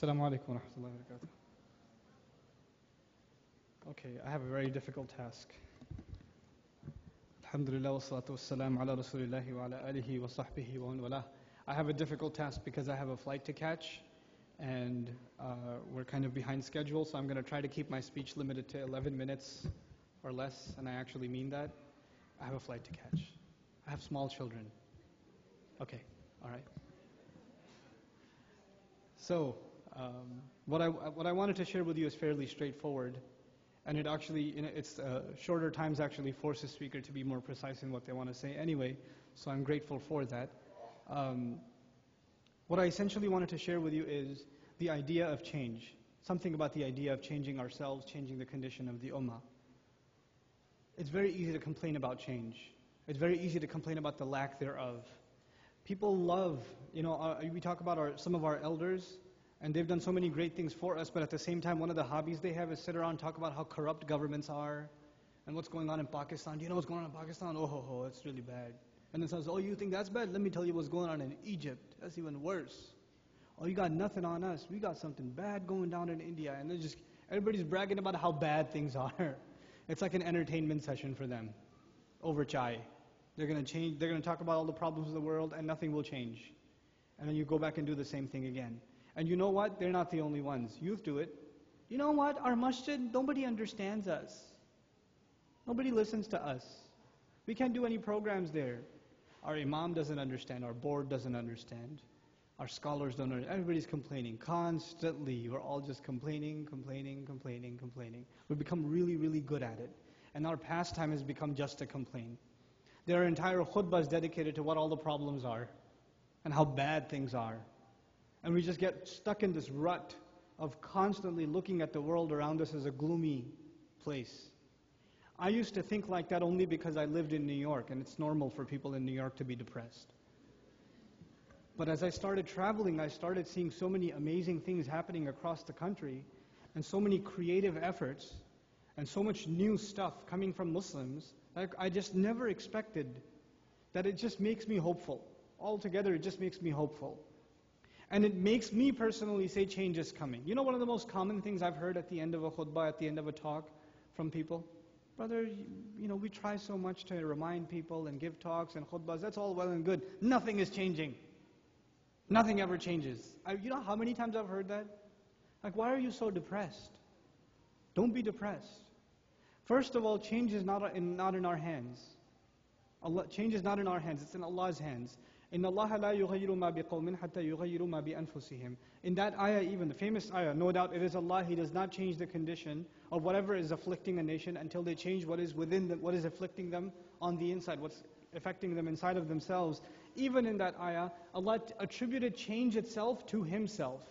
Assalamu alaikum wa rahmatullahi wa barakatuh. Okay, I have a very difficult task. Alhamdulillah wa salatu wassalam ala rasulillahi wa ala alihi wa sahbihi wa man walah. I have a difficult task because I have a flight to catch and we're kind of behind schedule, so I'm going to try to keep my speech limited to 11 minutes or less, and I actually mean that. I have a flight to catch. I have small children. Okay, all right. So, what I wanted to share with you is fairly straightforward, and it actually, it's shorter times actually force a speaker to be more precise in what they want to say anyway, so I'm grateful for that. What I essentially wanted to share with you is the idea of change, something about the idea of changing ourselves, changing the condition of the ummah. It's very easy to complain about change. It's very easy to complain about the lack thereof. People love, we talk about some of our elders, and they've done so many great things for us, but at the same time, one of the hobbies they have is sit around and talk about how corrupt governments are, and what's going on in Pakistan. Do you know what's going on in Pakistan? Oh, it's really bad. And then says, oh, you think that's bad? Let me tell you what's going on in Egypt. That's even worse. Oh, you got nothing on us. We got something bad going down in India. And everybody's bragging about how bad things are. It's like an entertainment session for them, over chai. They're going to talk about all the problems of the world, and nothing will change. And then you go back and do the same thing again. And you know what? They're not the only ones. Youth do it. You know what? Our masjid, nobody understands us. Nobody listens to us. We can't do any programs there. Our imam doesn't understand. Our board doesn't understand. Our scholars don't understand. Everybody's complaining constantly. We're all just complaining. We've become really, really good at it. And our pastime has become just to complain. There are entire khutbahs dedicated to what all the problems are and how bad things are. And we just get stuck in this rut of constantly looking at the world around us as a gloomy place. I used to think like that only because I lived in New York, and it's normal for people in New York to be depressed. But as I started traveling, I started seeing so many amazing things happening across the country, and so many creative efforts, and so much new stuff coming from Muslims, like I just never expected, that it just makes me hopeful. Altogether, it just makes me hopeful. And it makes me personally say change is coming. You know one of the most common things I've heard at the end of a khutbah, at the end of a talk from people? Brother, we try so much to remind people and give talks and khutbahs. That's all well and good. Nothing is changing. Nothing ever changes. You know how many times I've heard that? Like, why are you so depressed? Don't be depressed. First of all, change is not in our hands. Change is not in our hands. It's in Allah's hands. إِنَّ اللَّهَ لَا يُغَيِّرُ مَا بِقَوْمٍ حَتَّى يُغَيِّرُوا مَا بِأَنفُسِهِمْ. In that ayah, even the famous ayah, no doubt it is Allah, He does not change the condition of whatever is afflicting a nation until they change what is within them, what is afflicting them on the inside, what's affecting them inside of themselves. Even in that ayah, Allah attributed change itself to Himself.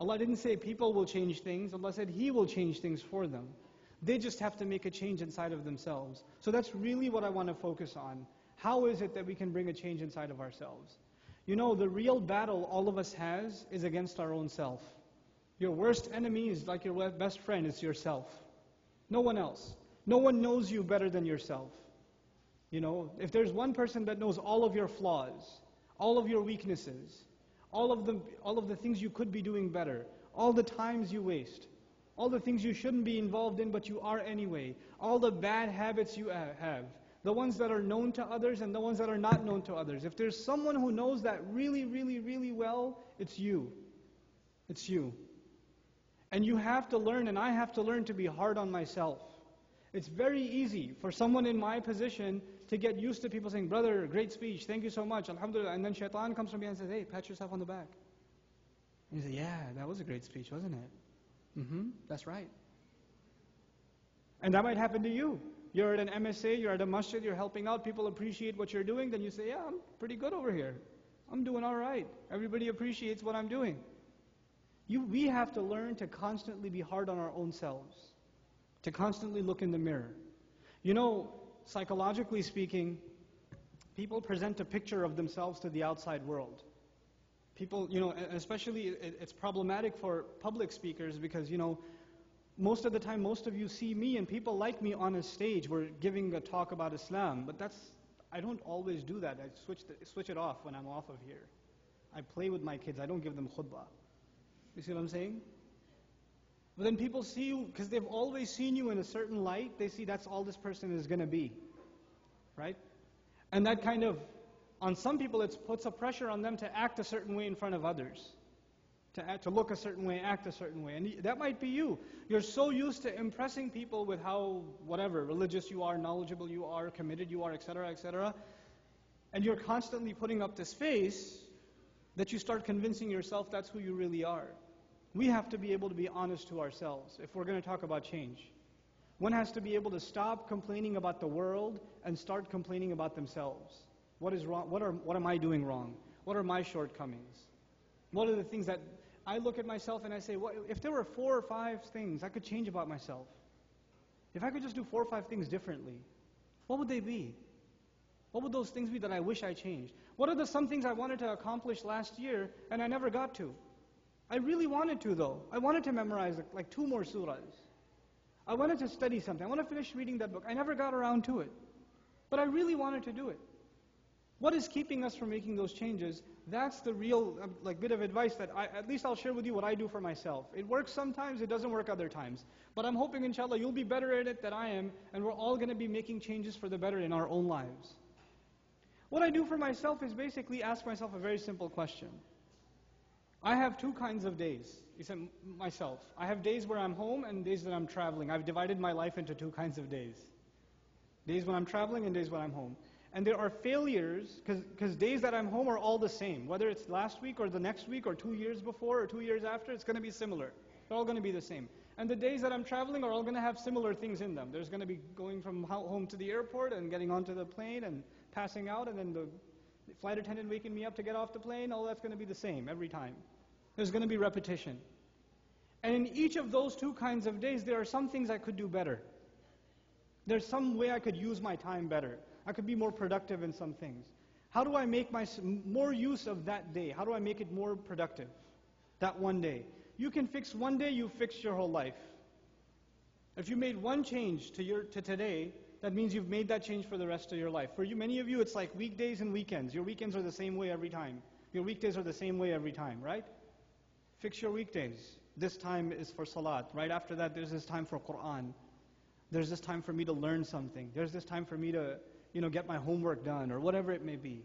Allah didn't say people will change things, Allah said He will change things for them. They just have to make a change inside of themselves. So that's really what I want to focus on. How is it that we can bring a change inside of ourselves? The real battle all of us has is against our own self. Your worst enemy is like your best friend, it's yourself. No one else. No one knows you better than yourself. If there's one person that knows all of your flaws, all of your weaknesses, all of the things you could be doing better, all the times you waste, all the things you shouldn't be involved in but you are anyway, all the bad habits you have, the ones that are known to others and the ones that are not known to others. If there's someone who knows that really, really, really well, it's you. It's you. And you have to learn, and I have to learn to be hard on myself. It's very easy for someone in my position to get used to people saying, brother, great speech, thank you so much, alhamdulillah. And then shaitan comes from behind and says, hey, pat yourself on the back. And you say, yeah, that was a great speech, wasn't it? That's right. And that might happen to you. You're at an MSA, you're at a masjid, you're helping out, people appreciate what you're doing, then you say, yeah, I'm pretty good over here. I'm doing all right. Everybody appreciates what I'm doing. We have to learn to constantly be hard on our own selves, to constantly look in the mirror. Psychologically speaking, people present a picture of themselves to the outside world. People, especially it's problematic for public speakers because, most of the time, most of you see me and people like me on a stage. We're giving a talk about Islam, but I don't always do that. I switch it off when I'm off of here. I play with my kids. I don't give them khutbah. You see what I'm saying? But then people see you, because they've always seen you in a certain light, they see that's all this person is going to be. Right? And that kind of, on some people, it puts a pressure on them to act a certain way in front of others. To look a certain way, act a certain way. And that might be you. You're so used to impressing people with how, whatever, religious you are, knowledgeable you are, committed you are, etc., etc. And you're constantly putting up this face that you start convincing yourself that's who you really are. We have to be able to be honest to ourselves if we're going to talk about change. One has to be able to stop complaining about the world and start complaining about themselves. What is wrong? What am I doing wrong? What are my shortcomings? What are the things that I look at myself and I say, if there were 4 or 5 things I could change about myself, if I could just do 4 or 5 things differently, what would they be? What would those things be that I wish I changed? What are some things I wanted to accomplish last year and I never got to? I really wanted to though. I wanted to memorize like 2 more surahs. I wanted to study something. I want to finish reading that book. I never got around to it. But I really wanted to do it. What is keeping us from making those changes? That's the real bit of advice that at least I'll share with you what I do for myself. It works sometimes, it doesn't work other times. But I'm hoping, inshallah, you'll be better at it than I am, and we're all going to be making changes for the better in our own lives. What I do for myself is basically ask myself a very simple question. I have 2 kinds of days. He said, myself. I have days where I'm home and days that I'm traveling. I've divided my life into 2 kinds of days. Days when I'm traveling and days when I'm home. And there are failures, because days that I'm home are all the same. Whether it's last week or the next week or 2 years before or 2 years after, it's going to be similar. They're all going to be the same. And the days that I'm traveling are all going to have similar things in them. There's going to be going from home to the airport and getting onto the plane and passing out, and then the flight attendant waking me up to get off the plane. All that's going to be the same every time. There's going to be repetition. And in each of those 2 kinds of days, there are some things I could do better. There's some way I could use my time better. I could be more productive in some things. How do I make more use of that day? How do I make it more productive? That one day. You can fix one day, you've fixed your whole life. If you made one change to today, that means you've made that change for the rest of your life. For you, many of you, it's like weekdays and weekends. Your weekends are the same way every time. Your weekdays are the same way every time, right? Fix your weekdays. This time is for salat. Right after that, there's this time for Quran. There's this time for me to learn something. There's this time for me to get my homework done, or whatever it may be.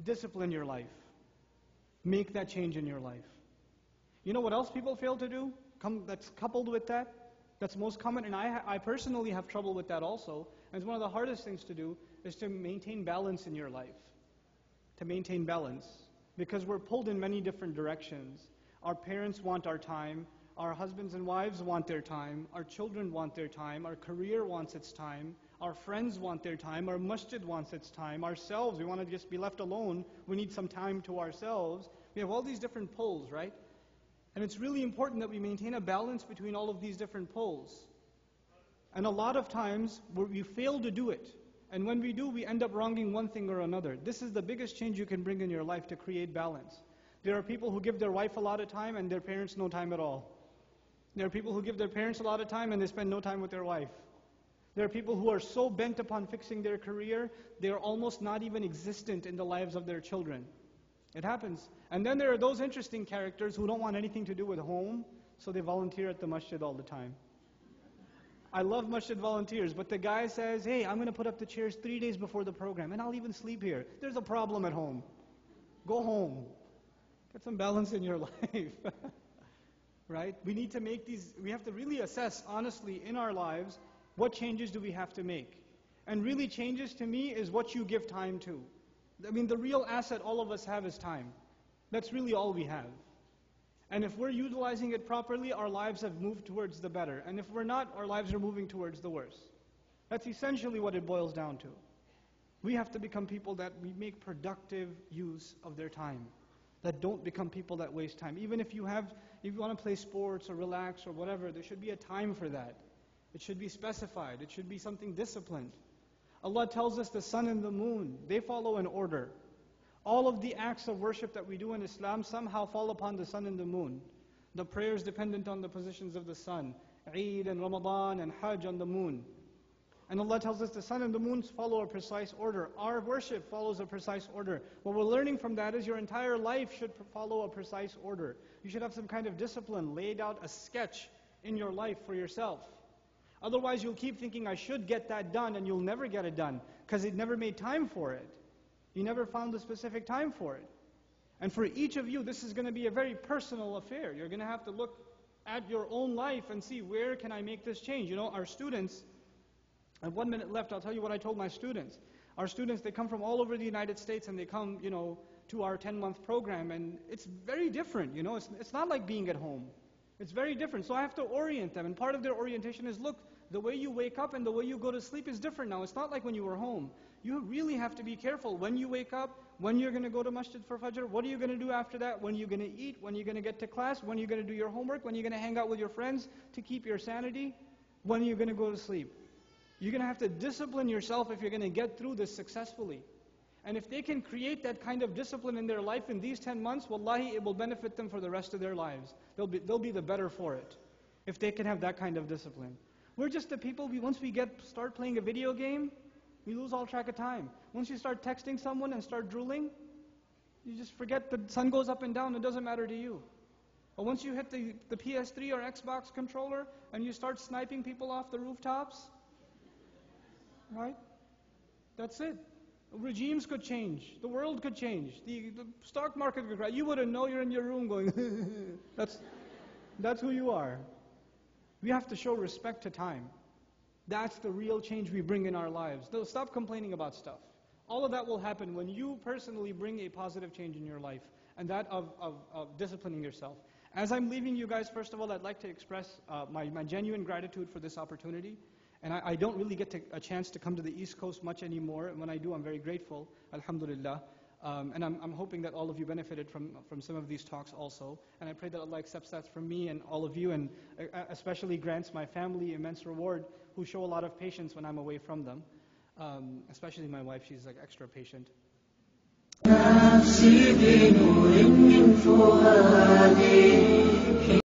Discipline your life. Make that change in your life. You know what else people fail to do? That's coupled with that? That's most common, and I personally have trouble with that also. And it's one of the hardest things to do, is to maintain balance in your life. To maintain balance. Because we're pulled in many different directions. Our parents want our time. Our husbands and wives want their time. Our children want their time. Our career wants its time. Our friends want their time. Our masjid wants its time. Ourselves, we want to just be left alone. We need some time to ourselves. We have all these different poles, right? And it's really important that we maintain a balance between all of these different poles. And a lot of times, we fail to do it. And when we do, we end up wronging one thing or another. This is the biggest change you can bring in your life to create balance. There are people who give their wife a lot of time and their parents no time at all. There are people who give their parents a lot of time and they spend no time with their wife. There are people who are so bent upon fixing their career, they are almost not even existent in the lives of their children. It happens. And then there are those interesting characters who don't want anything to do with home, so they volunteer at the masjid all the time. I love masjid volunteers, but the guy says, hey, I'm going to put up the chairs 3 days before the program, and I'll even sleep here. There's a problem at home. Go home. Get some balance in your life. Right? We need to we have to really assess honestly in our lives, what changes do we have to make? And really changes to me is what you give time to. I mean, the real asset all of us have is time. That's really all we have. And if we're utilizing it properly, our lives have moved towards the better. And if we're not, our lives are moving towards the worse. That's essentially what it boils down to. We have to become people that we make productive use of their time. That don't become people that waste time. Even if you want to play sports or relax or whatever, there should be a time for that. It should be specified. It should be something disciplined. Allah tells us the sun and the moon, they follow an order. All of the acts of worship that we do in Islam somehow fall upon the sun and the moon. The prayers dependent on the positions of the sun. Eid and Ramadan and Hajj on the moon. And Allah tells us the sun and the moon follow a precise order. Our worship follows a precise order. What we're learning from that is your entire life should follow a precise order. You should have some kind of discipline, laid out a sketch in your life for yourself. Otherwise you'll keep thinking, I should get that done, and you'll never get it done, because you never made time for it. You never found the specific time for it. And for each of you, this is going to be a very personal affair. You're going to have to look at your own life and see, where can I make this change? You know, our students, I have 1 minute left, I'll tell you what I told my students. Our students, they come from all over the United States, and they come, you know, to our 10-month program, and it's very different, you know. It's not like being at home. It's very different. So I have to orient them, and part of their orientation is, look, the way you wake up and the way you go to sleep is different now. It's not like when you were home. You really have to be careful when you wake up, when you're going to go to masjid for Fajr, what are you going to do after that, when you're going to eat, when you're going to get to class, when you're going to do your homework, when you're going to hang out with your friends to keep your sanity, when you're going to go to sleep. You're going to have to discipline yourself if you're going to get through this successfully. And if they can create that kind of discipline in their life in these 10 months, wallahi, it will benefit them for the rest of their lives. They'll be the better for it, if they can have that kind of discipline. We're just the people, once we start playing a video game, we lose all track of time. Once you start texting someone and start drooling, you just forget the sun goes up and down, it doesn't matter to you. But once you hit the PS3 or Xbox controller and you start sniping people off the rooftops, right? That's it. Regimes could change. The world could change. The stock market could crash. You wouldn't know, you're in your room going, that's who you are. We have to show respect to time. That's the real change we bring in our lives. Stop complaining about stuff. All of that will happen when you personally bring a positive change in your life, and that of disciplining yourself. As I'm leaving you guys, first of all, I'd like to express my genuine gratitude for this opportunity. And I don't really get a chance to come to the East Coast much anymore. And when I do, I'm very grateful, alhamdulillah. And I'm hoping that all of you benefited from some of these talks also. And I pray that Allah accepts that from me and all of you, and especially grants my family immense reward, who show a lot of patience when I'm away from them. Especially my wife, she's like extra patient. نفسي بنور من فؤادي